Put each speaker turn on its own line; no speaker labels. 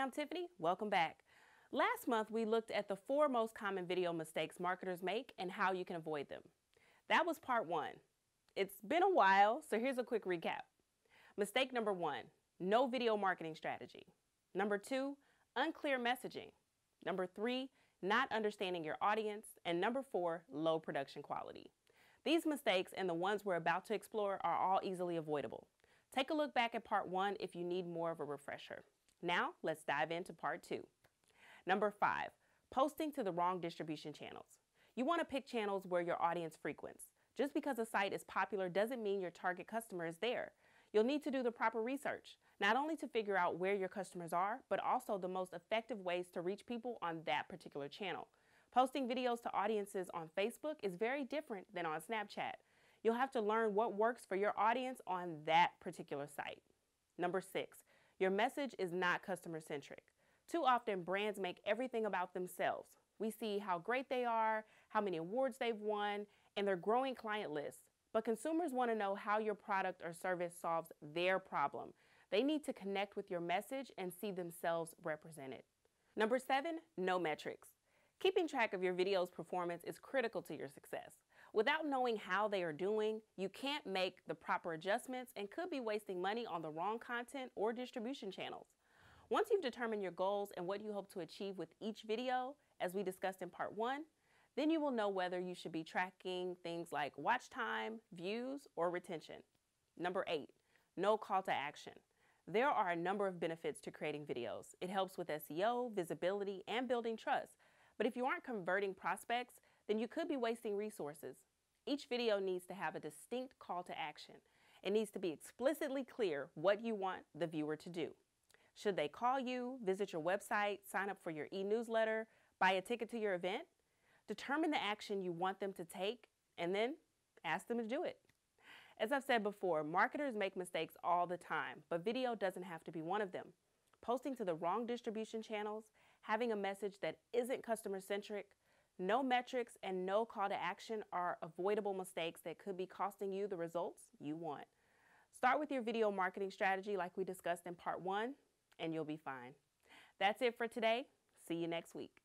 I'm Tiffany. Welcome back. Last month, we looked at the 4 most common video mistakes marketers make and how you can avoid them. That was part 1. It's been a while, so here's a quick recap. Mistake number 1, no video marketing strategy. Number 2, unclear messaging. Number 3, not understanding your audience. And number 4, low production quality. These mistakes and the ones we're about to explore are all easily avoidable. Take a look back at part 1 if you need more of a refresher. Now, let's dive into part 2. Number 5, posting to the wrong distribution channels. You want to pick channels where your audience frequents. Just because a site is popular doesn't mean your target customer is there. You'll need to do the proper research, not only to figure out where your customers are, but also the most effective ways to reach people on that particular channel. Posting videos to audiences on Facebook is very different than on Snapchat. You'll have to learn what works for your audience on that particular site. Number 6, your message is not customer-centric. Too often, brands make everything about themselves. We see how great they are, how many awards they've won, and their growing client lists. But consumers want to know how your product or service solves their problem. They need to connect with your message and see themselves represented. Number 7, no metrics. Keeping track of your video's performance is critical to your success. Without knowing how they are doing, you can't make the proper adjustments and could be wasting money on the wrong content or distribution channels. Once you've determined your goals and what you hope to achieve with each video, as we discussed in part 1, then you will know whether you should be tracking things like watch time, views, or retention. Number 8, no call to action. There are a number of benefits to creating videos. It helps with SEO, visibility, and building trust. But if you aren't converting prospects, then you could be wasting resources. Each video needs to have a distinct call to action. It needs to be explicitly clear what you want the viewer to do. Should they call you, visit your website, sign up for your e-newsletter, buy a ticket to your event? Determine the action you want them to take and then ask them to do it. As I've said before, marketers make mistakes all the time, but video doesn't have to be one of them. Posting to the wrong distribution channels, having a message that isn't customer-centric, no metrics, and no call to action are avoidable mistakes that could be costing you the results you want. Start with your video marketing strategy like we discussed in part 1, and you'll be fine. That's it for today. See you next week.